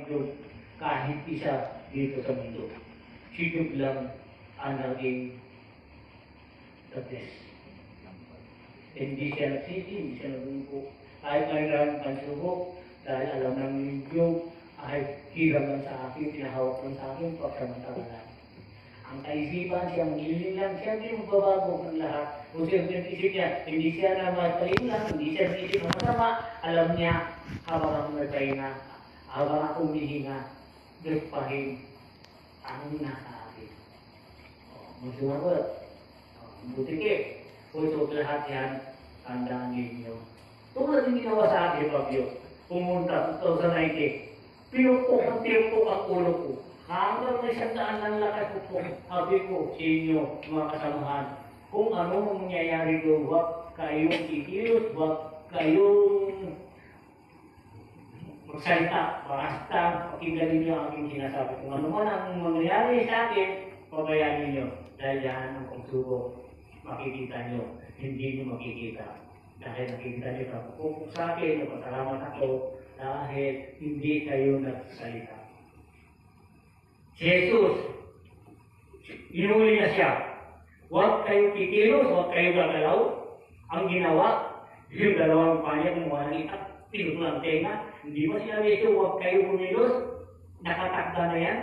Diyos kahit isa dito sa mundo. Si Diyos lang ang naging the best. Hindi siya nagsisi, hindi siya nagungko. Kahit mayroon pansubok, dahil alam ng Diyos, ay hiram lang sa akin, pinahawak lang sa akin, pagsamantala lang. Ang kaisipan siya, magiging lang siya, hindi magbabago ng lahat. Kung siya isip niya, hindi siya na matalim lang, hindi siya isip na masama, alam niya, habang ako nagpahinga, habang ako humihinga, Diyos pa rin ang nasa akin. Magsumagot. Butike. Ito lahat yan, tandaan ninyo. Tulad yung ginawa sa akin, Pablo, pumunta 2019, pinupok ang ulo ko. Hanggang may 100 ng lakas ko, sabi ko sa inyo, mga kasamahan, kung ano mangyayari doon, huwag kayong ikilos, huwag kayong magsalita, basta pakinggan ninyo ang aking sinasabi. Kung ano man ang mangyayari sa akin, pabayaan ninyo. Dahil yan ang pagsubok, makikita nyo, hindi nyo makikita. Dahil nakikita nyo kapag sa akin, napasalamat ako, dahil hindi kayo nagsalita. Si Jesus, inuli na siya. Huwag kayo kikilos, huwag kayo gagalaw. Ang ginawa, yung dalawang panya kumuha ng itak, pinutol ang tenga. Hindi ba sinabi ito, huwag kayo kumilos? Nakatakda na yan?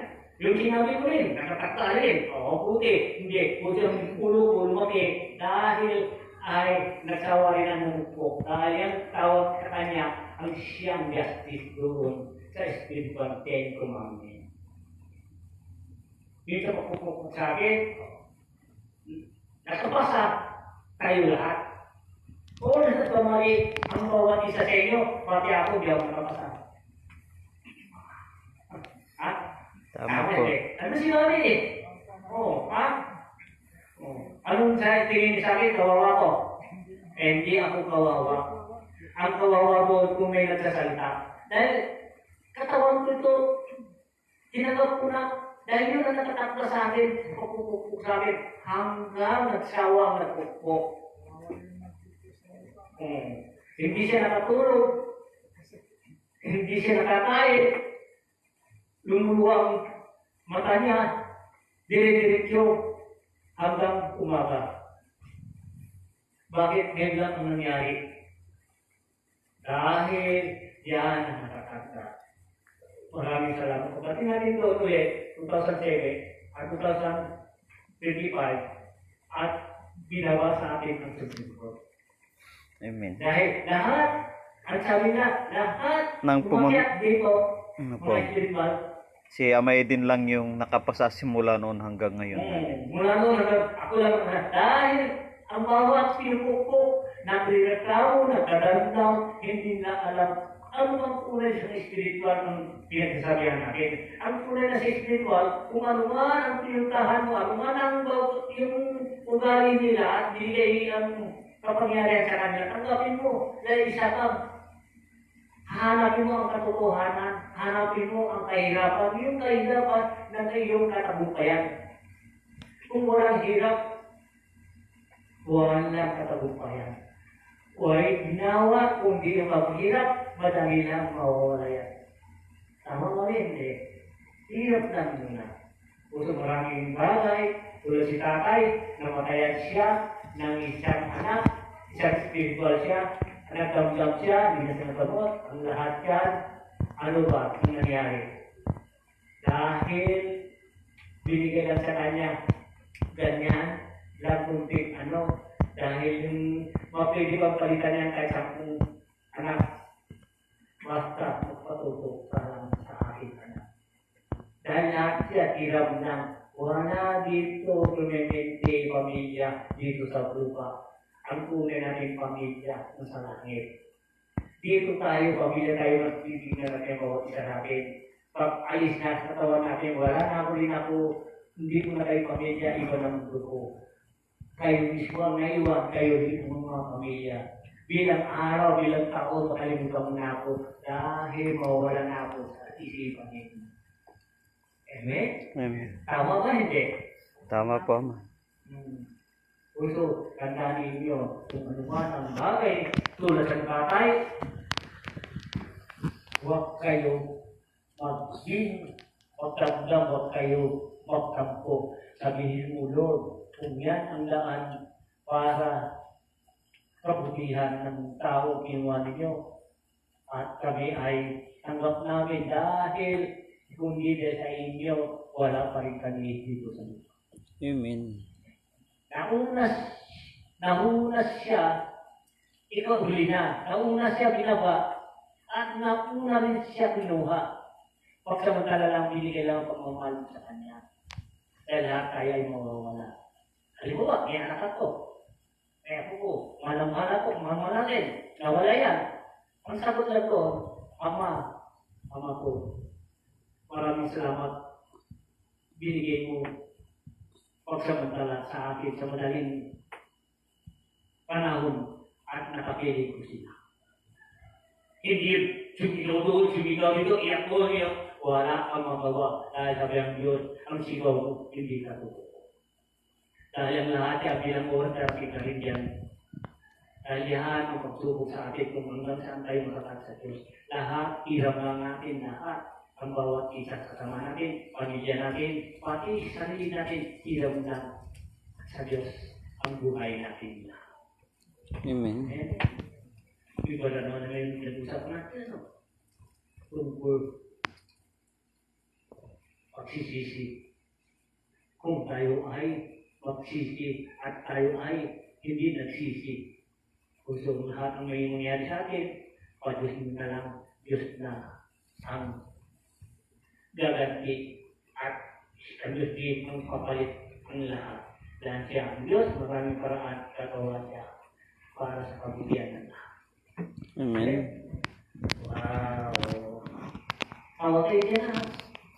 Yung sinabi ko rin, nakatakda rin. Oo, puti. Hindi, puti ang ulo, lumaki. Dahil ay nagsawa rin ang namukpok. Dahil yan tawag sa kanya ang siyang justice doon sa spiritual Ten Commandments. Dito magpupukpok sa akin, nakapasa kayo lahat. Oo, nasa pamali ang bawat isa sa inyo, pati ako, di ako nakapasa. Ha? Tama po. Ano sinabi eh? Oo, ha? Anong tingin sa akin, kawawa ko? Hindi ako kawawa. Ang kawawa mo kung may nagsasalita. Dahil katawan ko ito, tinanggap ko na, dahil yun ang nakatakla sa akin, pagpupukpuk sa akin, hanggang nagsawa ang nagpukpuk. Hindi siya nakatulog, hindi siya nakakain, lumuluwa ang mata niya, dire-diretso hanggang umaga. Bakit ngayon lang ang nangyari? Dahil yan ang nakakagda. Maraming salamat. Pagdating natin doon ulit, 2007 at 2025, at binawa sa atin ang Supreme Court. Amen. Dahil lahat, ang sabi na, lahat Nang umakyat dito, Ano po? mga spiritual, Si Amay din lang yung nakapasa simula noon hanggang ngayon. mula noon, ako lang dahil ang bawat pinupukpok, nagre-reklamo, nagdadamdam, hindi na alam ano ang tunay sa spiritual ng pinagsasabihan natin. Ang tunay na sa spiritual, kung ano man ang pinuntahan mo, ano man ang yung ugali nila at binigay ang kapangyarihan sa kanila, tanggapin mo dahil isa kang hanapin mo ang katotohanan, hanapin mo ang kahirapan, yung kahirapan ng iyong katagumpayan. Kung walang hirap, walang katagumpayan. Huwag ginawa kung di yung maghirap, madami lang mawawala yan. Tama mo rin eh. Hirap lang muna. Puso maraming bagay, tulad si tatay, namatayan siya ng isang anak, isang spiritual siya, nagdamdam siya, hindi na siya nagamot, ang lahat yan, ano ba ang nangyari? Dahil binigay lang sa kanya, ganyan, lagunting dahil yung mapwede bang palitan yan kahit 10 anak, basta magpatutok ka lang sa aking anak. Dahil lahat siya tiram ng wala dito permanente pamilya dito sa lupa. Ang tunay natin pamilya sa langit. Dito tayo, pamilya tayo, magtitignan natin bawat isa natin. Pag alis na sa katawan natin, wala na ako rin ako, hindi ko na kayo pamilya, iba ng mundo ko. Kayo mismo ang naiwan, kayo rin mga pamilya. Bilang araw, bilang taon, makalimutan mo na ako dahil mawala na ako sa isipan ninyo. Amen? Amen. Tama ba hindi? Tama po, Ama. Puso, tandaan ninyo kung ano man ang bagay tulad ng batay, huwag kayo maging magdamdam, huwag kayo magtampo. Sabihin mo, Lord, kung yan ang daan para kabutihan ng tao ginawa ninyo, at kami ay tanggap namin dahil kung hindi sa inyo, wala pa rin kami dito sa mundo. Amen. Nahunas siya, ikaw huli na. Nauna siya binaba, at nauna rin siya kinuha. Pagsamantala lang binigay lang ang pagmamahal sa kanya. Dahil lahat tayo ay mawawala. Halimbawa, may anak ako. Kaya ako, mahal ako, mahal natin. Nawala yan. Ang sagot lang ko, Ama ko, maraming salamat. Binigay mo pagsamantala sa akin sa madaling panahon at nakapili ko sila. Hindi sumigaw doon, sumigaw dito, iyak ko, iyak. Wala kang magawa dahil sabi ang Diyos, ang sigaw mo, hindi ka totoo. Dahil ang lahat ay bilang order, kita rin yan. Dahil yan ang pagsubok sa atin kung hanggang saan tayo makakat sa Diyos. Lahat, hirap lang natin lahat. Ang bawat isa kasama natin, pamilya natin, pati sarili natin, hirap lang sa Diyos ang buhay natin. Amen. Iba na naman yung nag-usap natin. Tungkol pagsisisi. Kung tayo ay magsisi at tayo ay hindi nagsisi. Kung so, lahat ang may mangyari sa atin, padyusin na lang Diyos na ang gaganti at ang Diyos din ang kapalit ng lahat. Dahil siya ang Diyos, maraming paraan gagawa siya para sa kabutihan ng lahat. Amen. Wow! Tawa kayo dyan ha?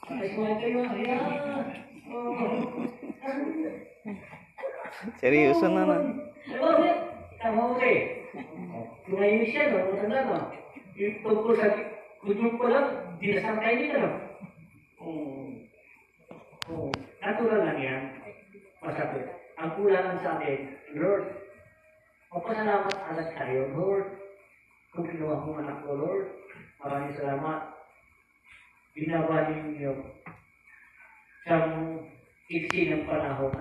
Ay, kumain kayo. Ayan! Seryoso na na. Diba? Tama ko eh. Tumayin siya, no? Matanda, no? Yung tungkol sa kunyong ko lang, dinasang kayo nito, no? Natural lang yan. Masakit. Ang kulangan sa atin, Lord, magpasalamat alas tayo, Lord. Kung kinuha mong anak ko, Lord, maraming salamat. Binabali niyo sa iksi ng panahon.